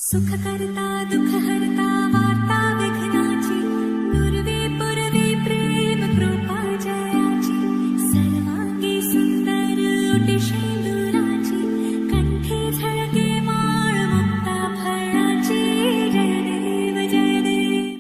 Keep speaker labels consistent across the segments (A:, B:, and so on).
A: सुख करता दुख हरता वार्ता विघ्नाची पूर्वे पुरवी प्रेम कृपा जयाची सर्वांगी सुंदर ओटी शेंदुराची कंठी झळके माळ मुक्ता फळाची जय देव जय देव.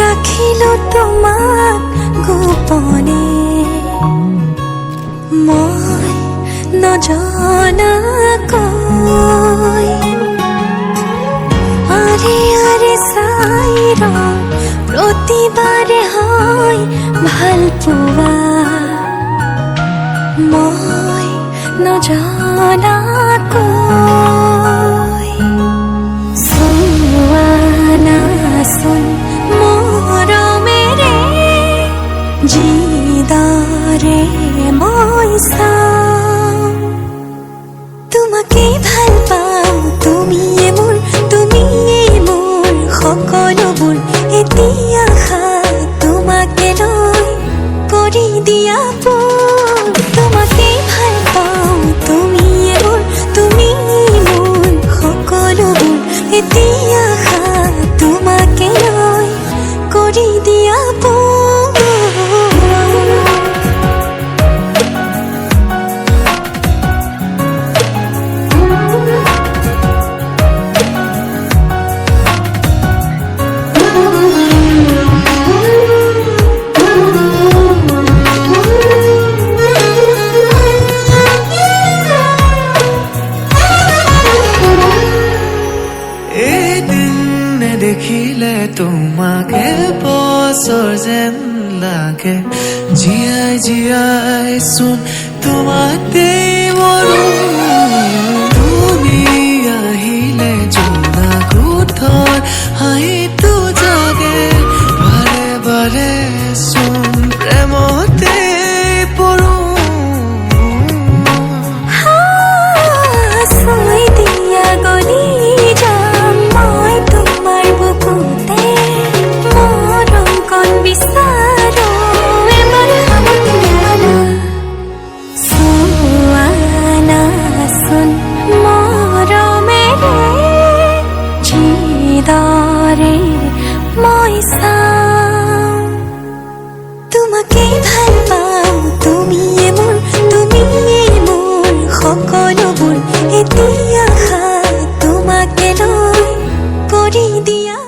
A: রাখিলো তোমাক গোপনে মই নজনাকৈ আরে আরে চাই প্ৰতিবাৰে হয় ভাল পোৱা মই নজনাকৈ চোৱা নাচোন মৰমেৰে জিদাৰে মই চাওঁ তোমাকে ভাল পাওঁ তুমিয়ে মোৰ সকলোবোৰ এতিয়া তোমাকে লৈ কৰি দিয়া তোমাকে ভাল পাওঁ তুমিয়ে মোৰ সকলোবোৰ এতিয়া তোমাকে লৈ কৰি দিয়া
B: দেখিলে তোমাকে বছৰ যেন লাগে জীয়াই জীয়াই চোন তোমাতে মৰো তুমি আহিলে জোনা কোঠৰ হাঁহিটো জাগে বাৰে বাৰে চোন প্ৰেমতে পৰো মই চাওঁ তোমাকে ভাল পাওঁ তুমিয়ে মোৰ সকলোবোৰ এতিয়া তোমাকে লৈ কৰি দিয়া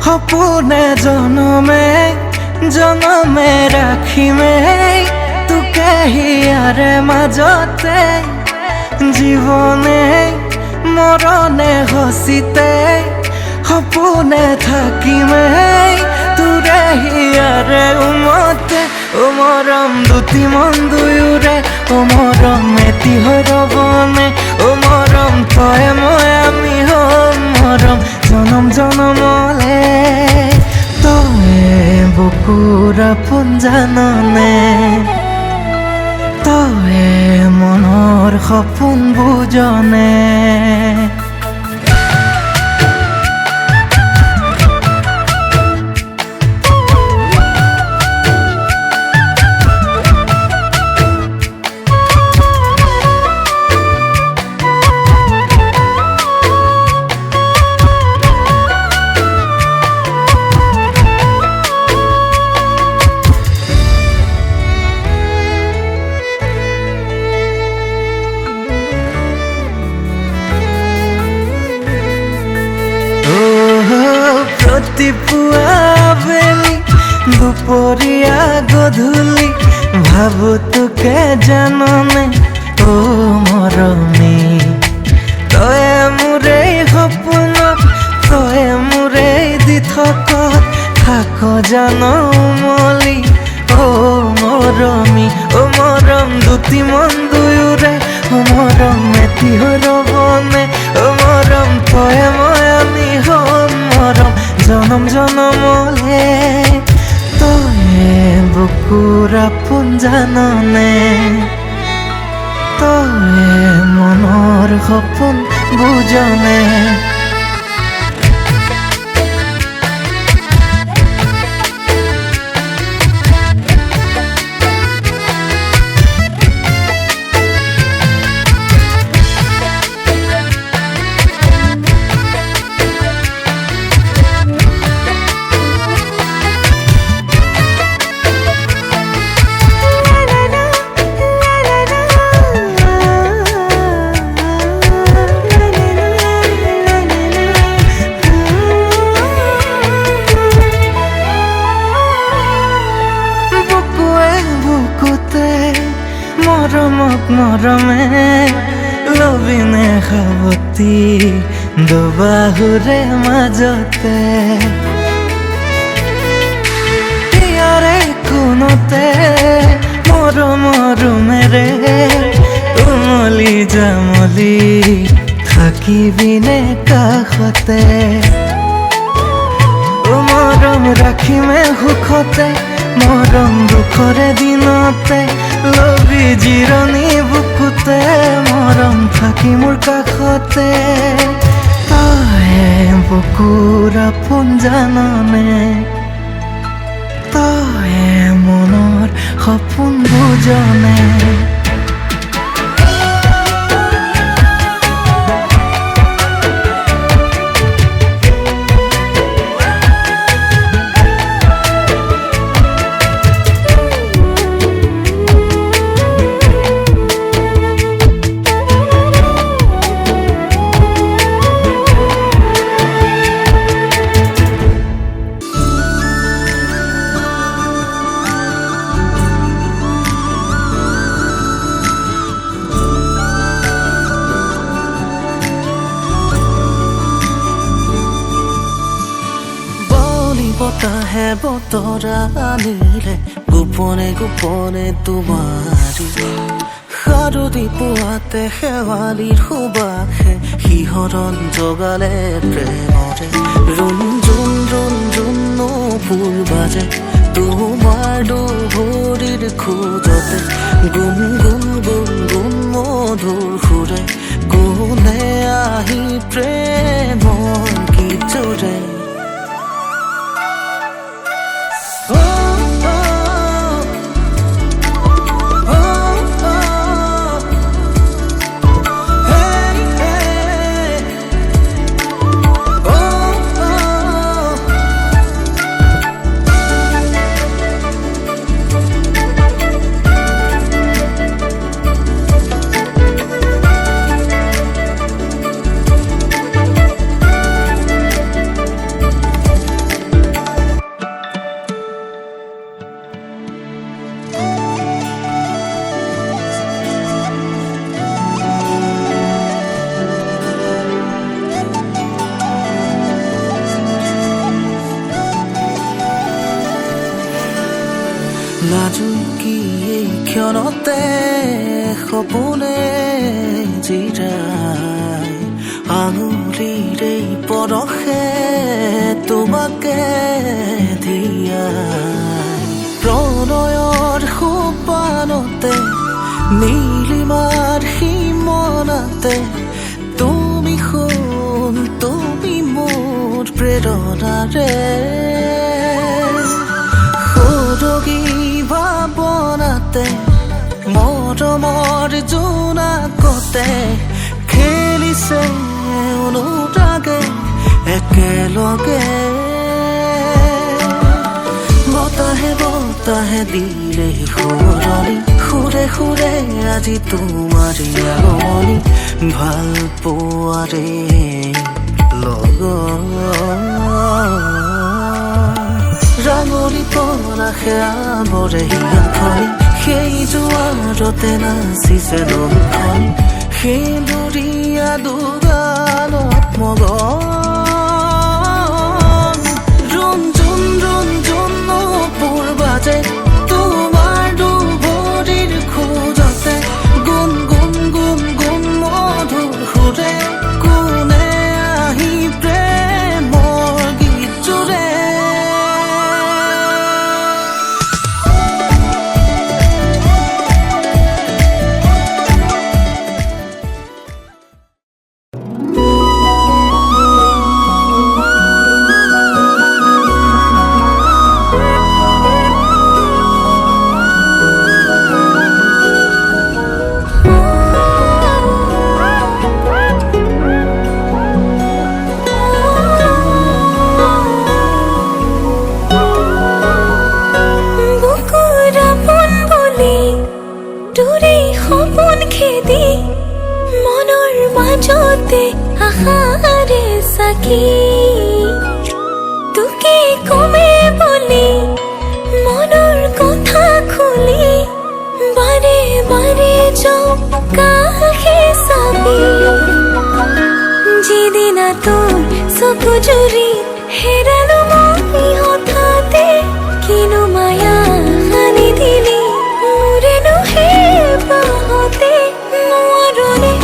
B: সপোনে জনমে জনমে ৰাখিমে তোকে হিয়াৰে মাজতে জীৱনে মৰণে হচিতে সপোনে থাকিমে তোৰে হিয়াৰে উমতে ও মৰম দুটি মন দুয়োৰে ও মৰম এটি হৈ ৰবনে ও মৰম তই মই আমি হম মৰম জনম জনমলে তই বুকুৰ আপোন জাননে তই মনৰ সপোন বুজনে আবেলি দুপৰীয়া গধূলি ভাবো তোকে জাননে অ মৰমী তয়ে মোৰে সপোনত তয়ে মোৰে দি থকা থাক জান উমলি অ মৰমী অ মৰম দুটি মন দুয়োৰে অ মৰম এটি ৰবনে অ মৰম তয়ে মই আমি হম মৰম জনম জনমলে তয়ে বুকুৰ আপোন জাননে তয়ে মনৰ সপোন বুজনে মৰমক মৰমে লবিনে সাৱতি দুবাহুৰে মাজতে ইয়াৰে কোনতে মৰমৰ ৰুমেৰে উমলি জামলি থাকিবিনে কাষতে মৰম ৰাখিমে সুখতে মৰম দুখৰে দিনতে লবি জিৰণি বুকুতে মৰম থাকি মোৰ কাষতে তয়ে বুকুৰ আপোন জাননে তয়ে মনৰ সপোন বুজনে বতাহে বতৰা আনিলে গোপনে গোপনে তোমাৰি সাৰদি পুৱাতে শেৱালিৰ সুবাসে শিহৰণ জগালে প্ৰেমৰে ৰুণ জুন ৰুণ জুনো ফুল বাজে তোমাৰ দুভৰিৰ খোজতে গুণ গুণ গুণ গুণ মধুৰ সুৰে কোনে আহি প্ৰেমৰ গীত জোৰে লাজুকি এই ক্ষণতে সপোনে জিৰাই আঙুলিৰে পৰশে তোমাকে দিয়াই প্ৰণয়ৰ সোপানতে নীলিমাৰ সীমনাতে তুমি সোণ তুমি মোৰ প্ৰেৰণাৰে সৰগী ভাৱনাতে মৰমৰ জোনাকতে খেলিছে অনুৰাগে একেলগে বতাহে বতাহে দিলে সুৰণি সুৰে সুৰে আজি তোমাৰে আগমনি ভাল পোৱাৰে লগত সাগৰী পৰা সেয়া বৰে হিয়াখনি সেই জোৱাৰতে নাচিছে নৈখনি সেই দৰিয়া দুগালত মগন ৰুণ জুন নপুৰ বাজে তোমাৰ দুভৰিৰ খোজতে গুণ মধুৰ সুৰে কোনে আহি প্ৰেমৰ গীত জুৰে
A: তোকে কমে বলি মনৰ কথা খুলি বাৰে বাৰে যাও কাষে চাবি যিদিনা তোৰ চকু জুৰি হেৰালো মই হঠাতে কিনো মায়া সানি দিলি মোৰেনো সেই পাহতে নোৱাৰোনে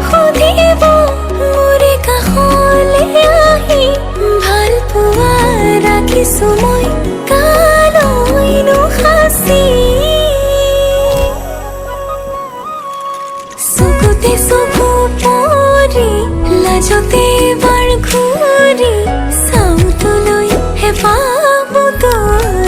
A: সুধিব মোৰে কাষলে আহি ভাল পোৱা ৰাখিছো মই কালৈনো সাঁচি চকুতে চকু পৰি লাজতে বাৰ ঘূৰি চাওঁ তোলৈ হেঁপাহ তোৰ